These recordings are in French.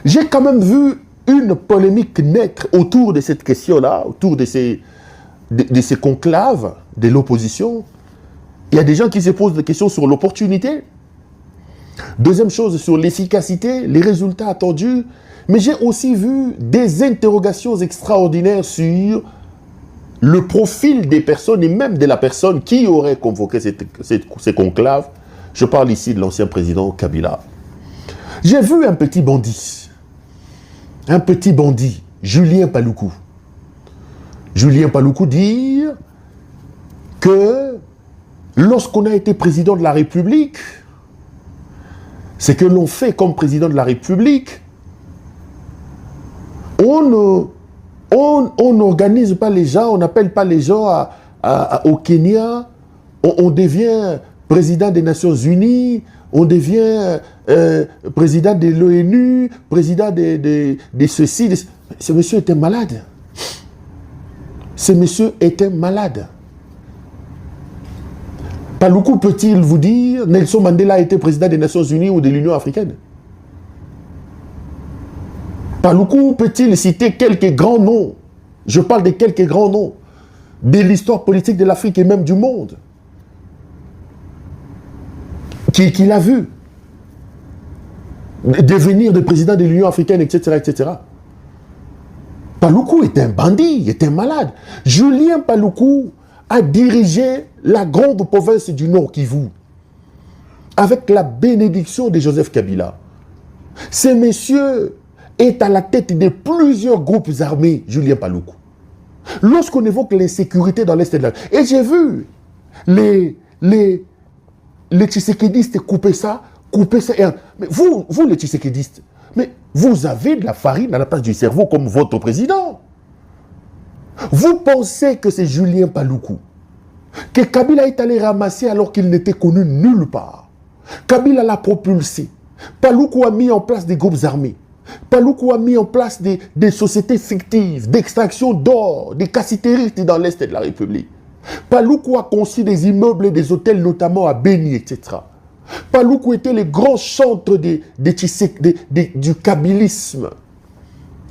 J'ai quand même vu une polémique naître autour de cette question-là, autour de ces conclaves de l'opposition. Il y a des gens qui se posent des questions sur l'opportunité. Deuxième chose, sur l'efficacité, les résultats attendus. Mais j'ai aussi vu des interrogations extraordinaires sur le profil des personnes et même de la personne qui aurait convoqué ces conclaves. Je parle ici de l'ancien président Kabila. J'ai vu un petit bandit, Julien Paluku. Julien Paluku dire que lorsqu'on a été président de la République, ce que l'on fait comme président de la République, on n'organise pas les gens, on n'appelle pas les gens au Kenya, on devient président des Nations Unies, on devient président de l'ONU, président de ceci. Ce monsieur était malade. Ce monsieur était malade. Paluku peut-il vous dire Nelson Mandela a été président des Nations Unies ou de l'Union africaine? Paluku peut-il citer quelques grands noms? Je parle de quelques grands noms de l'histoire politique de l'Afrique et même du monde. Qui l'a vu devenir le président de l'Union africaine, etc., etc. Paluku était un bandit, était un malade. Julien Paluku a dirigé la grande province du Nord Kivu avec la bénédiction de Joseph Kabila. Ce monsieur est à la tête de plusieurs groupes armés, Julien Paluku. Lorsqu'on évoque l'insécurité dans l'Est de la... Et j'ai vu les tshisekédistes couper ça. Mais vous les tshisekédistes, mais vous avez de la farine à la place du cerveau comme votre président. Vous pensez que c'est Julien Paluku que Kabila est allé ramasser alors qu'il n'était connu nulle part. Kabila l'a propulsé. Paluku a mis en place des groupes armés. Paluku a mis en place des sociétés fictives d'extraction d'or, des cassiteristes dans l'Est de la République. Paluku a conçu des immeubles et des hôtels, notamment à Beni, etc. Paluku était le grand chantre du kabylisme.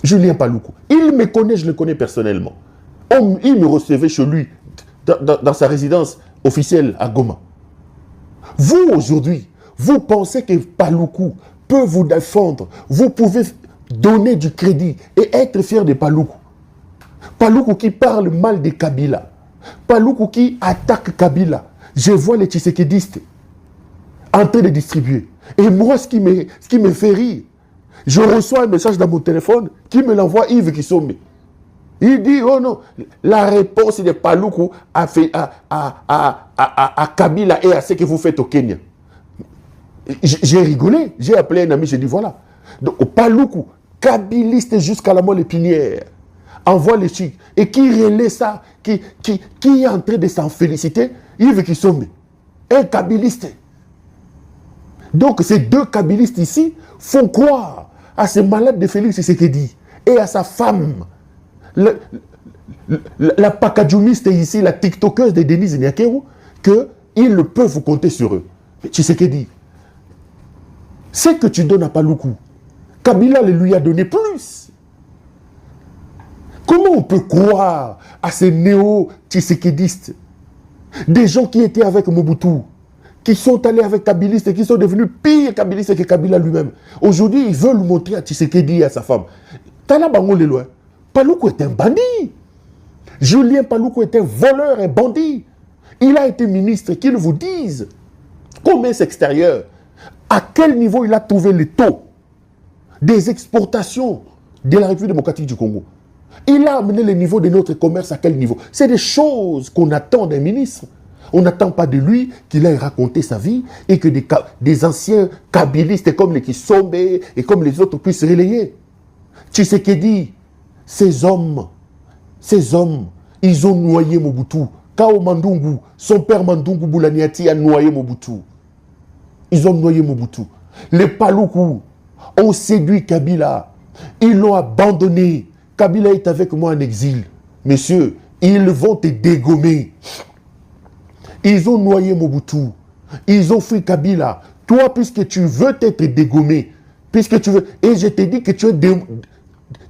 Julien Paluku. Il me connaît, je le connais personnellement. Il me recevait chez lui, dans sa résidence officielle à Goma. Vous, aujourd'hui, vous pensez que Paluku peut vous défendre. Vous pouvez donner du crédit et être fier de Paluku. Paluku qui parle mal de Kabila. Paluku qui attaque Kabila. Je vois les tshisekédistes en train de distribuer. Et moi, ce qui me fait rire, je reçois un message dans mon téléphone qui me l'envoie Yves Kissombe. Il dit, oh non, la réponse de Paluku à Kabila et à ce que vous faites au Kenya. J'ai rigolé, j'ai appelé un ami, j'ai dit voilà. Donc Paluku, kabiliste jusqu'à la moelle épinière, envoie les chics et qui relaie ça, qui est en train de s'en féliciter, Yves Kissombe, un kabiliste. Donc ces deux kabilistes ici font croire à ce malade de Félix Tshisekedi et à sa femme, la pakadjoumiste ici, la tiktokeuse de Denise Nyakeru, qu'ils peuvent compter sur eux. Mais Tshisekedi, ce que tu donnes à Paluku, Kabila le lui a donné plus. Comment on peut croire à ces néo-tshisekédistes, des gens qui étaient avec Mobutu, qui sont allés avec Kabilistes et qui sont devenus pires Kabilistes que Kabila lui-même. Aujourd'hui, ils veulent montrer à Tshisekedi et à sa femme. Tala Bango le loin. Paluku est un bandit. Julien Paluku est un voleur, un bandit. Il a été ministre, qu'ils vous disent. Commerce extérieur. À quel niveau il a trouvé les taux des exportations de la République démocratique du Congo? Il a amené le niveau de notre commerce à quel niveau? C'est des choses qu'on attend d'un ministre. On n'attend pas de lui qu'il aille raconter sa vie et que des anciens kabilistes comme les Kissombe et comme les autres puissent relayer. Tshisekedi, ces hommes, ils ont noyé Mobutu. Kao Mandungu, son père Mandungu Boulaniati a noyé Mobutu. Ils ont noyé Mobutu. Les Paluku ont séduit Kabila. Ils l'ont abandonné. Kabila est avec moi en exil. Messieurs, ils vont te dégommer. Ils ont noyé Mobutu. Ils ont fui Kabila. Toi, puisque tu veux t'être dégommé, Puisque tu veux... Et je t'ai dit que tu es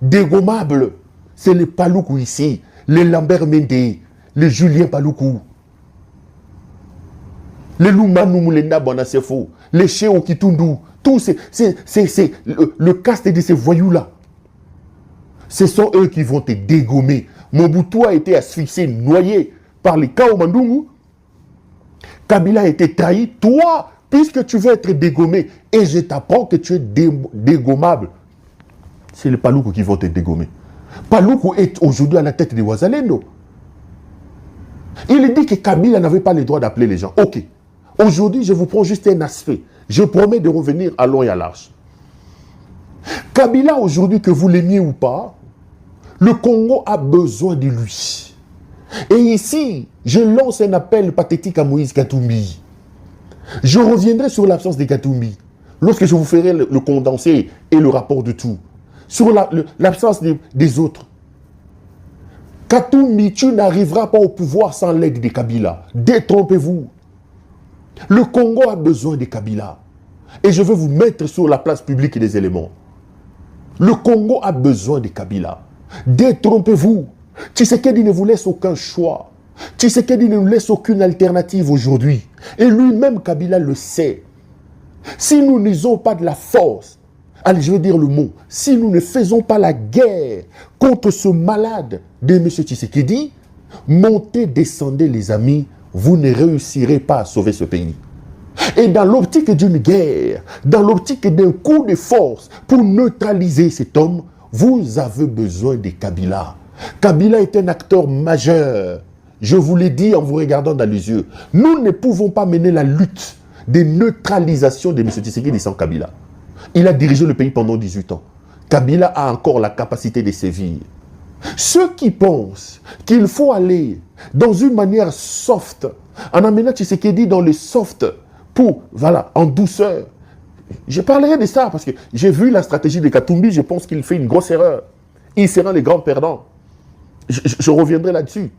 dégommable. C'est les Paluku ici, les Lambert Mende, les Julien Paluku, les Lumanu Moulenda Bonasefo, les Cheo Kitundu, tous c'est le caste de ces voyous-là. Ce sont eux qui vont te dégommer. Mobutu a été asphyxié, noyé par les Kao Mandungu. Kabila a été trahi. Toi, puisque tu veux être dégommé, et je t'apprends que tu es dégommable, c'est les Paluku qui vont te dégommer. Paluku est aujourd'hui à la tête de Ouazalendo. Il dit que Kabila n'avait pas le droit d'appeler les gens. Ok. Aujourd'hui, je vous prends juste un aspect. Je promets de revenir à long et à large. Kabila, aujourd'hui, que vous l'aimiez ou pas, le Congo a besoin de lui. Et ici, je lance un appel pathétique à Moïse Katumbi. Je reviendrai sur l'absence de Katumbi, lorsque je vous ferai le condensé et le rapport de tout. Sur l'absence des autres. Katumbi, tu n'arriveras pas au pouvoir sans l'aide de Kabila. Détrompez-vous. Le Congo a besoin de Kabila. Et je veux vous mettre sur la place publique des éléments. Le Congo a besoin de Kabila. Détrompez-vous. Tshisekedi ne vous laisse aucun choix. Tshisekedi ne nous laisse aucune alternative aujourd'hui. Et lui-même, Kabila le sait. Si nous n'usons pas de la force, allez, je vais dire le mot, si nous ne faisons pas la guerre contre ce malade de M. Tshisekedi, montez, descendez les amis, vous ne réussirez pas à sauver ce pays. Et dans l'optique d'une guerre, dans l'optique d'un coup de force pour neutraliser cet homme, vous avez besoin de Kabila. Kabila est un acteur majeur. Je vous l'ai dit en vous regardant dans les yeux. Nous ne pouvons pas mener la lutte de neutralisation de M. Tshisekedi sans Kabila. Il a dirigé le pays pendant 18 ans. Kabila a encore la capacité de sévir. Ceux qui pensent qu'il faut aller dans une manière soft, en amenant Tshisekedi dans le soft, pour, voilà, en douceur. Je parlerai de ça parce que j'ai vu la stratégie de Katumbi, je pense qu'il fait une grosse erreur. Il sera les grands perdants. Je reviendrai là-dessus.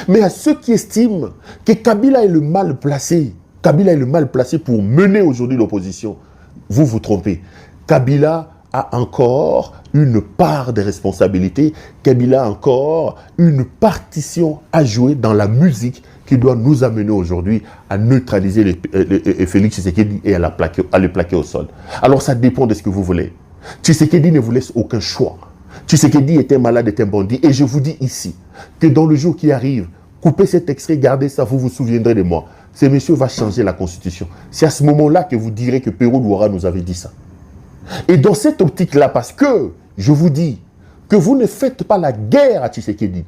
Mais à ceux qui estiment que Kabila est le mal placé, Kabila est le mal placé pour mener aujourd'hui l'opposition, vous vous trompez. Kabila a encore une part de responsabilité. Kabila a encore une partition à jouer dans la musique qui doit nous amener aujourd'hui à neutraliser Félix Tshisekedi et à le plaquer au sol. Alors ça dépend de ce que vous voulez. Tshisekedi ne vous laisse aucun choix. Tshisekedi est un malade, est un bandit. Et je vous dis ici que dans le jour qui arrive, coupez cet extrait, gardez ça, vous vous souviendrez de moi. Ce monsieur va changer la constitution. C'est à ce moment-là que vous direz que Perrault Douara nous avait dit ça. Et dans cette optique-là, parce que je vous dis que vous ne faites pas la guerre à Tshisekedi,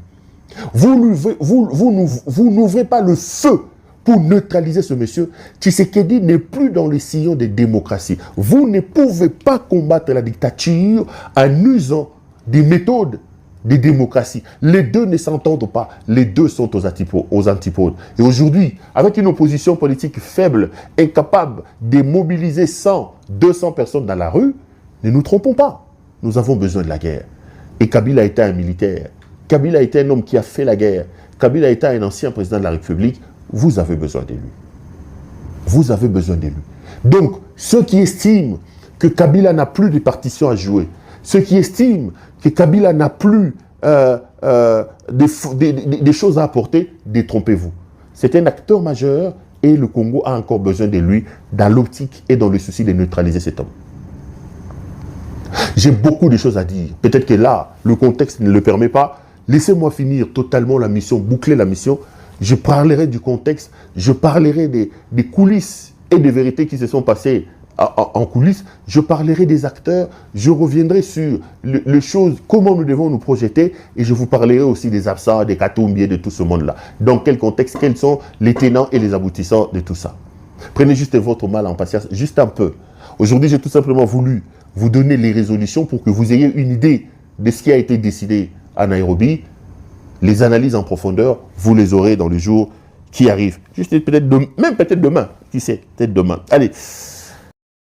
vous n'ouvrez pas le feu pour neutraliser ce monsieur. Tshisekedi n'est plus dans le sillon des démocraties. Vous ne pouvez pas combattre la dictature en usant des méthodes de démocratie. Les deux ne s'entendent pas. Les deux sont aux antipodes. Et aujourd'hui, avec une opposition politique faible, incapable de mobiliser 100, 200 personnes dans la rue, ne nous trompons pas. Nous avons besoin de la guerre. Et Kabila était un militaire. Kabila était un homme qui a fait la guerre. Kabila était un ancien président de la République. Vous avez besoin de lui. Vous avez besoin de lui. Donc, ceux qui estiment que Kabila n'a plus de partition à jouer, ceux qui estiment que Kabila n'a plus des choses à apporter, détrompez-vous. C'est un acteur majeur et le Congo a encore besoin de lui dans l'optique et dans le souci de neutraliser cet homme. J'ai beaucoup de choses à dire. Peut-être que là, le contexte ne le permet pas. Laissez-moi finir totalement la mission, boucler la mission. Je parlerai du contexte, je parlerai des coulisses et des vérités qui se sont passées en coulisses. Je parlerai des acteurs, je reviendrai sur les choses, comment nous devons nous projeter, et je vous parlerai aussi des absents, des Katumbi, de tout ce monde-là. Dans quel contexte, quels sont les tenants et les aboutissants de tout ça. Prenez juste votre mal en patience, juste un peu. Aujourd'hui, j'ai tout simplement voulu vous donner les résolutions pour que vous ayez une idée de ce qui a été décidé à Nairobi. Les analyses en profondeur, vous les aurez dans les jours qui arrivent. Juste peut-être même peut-être demain, qui sait, peut-être demain. Allez.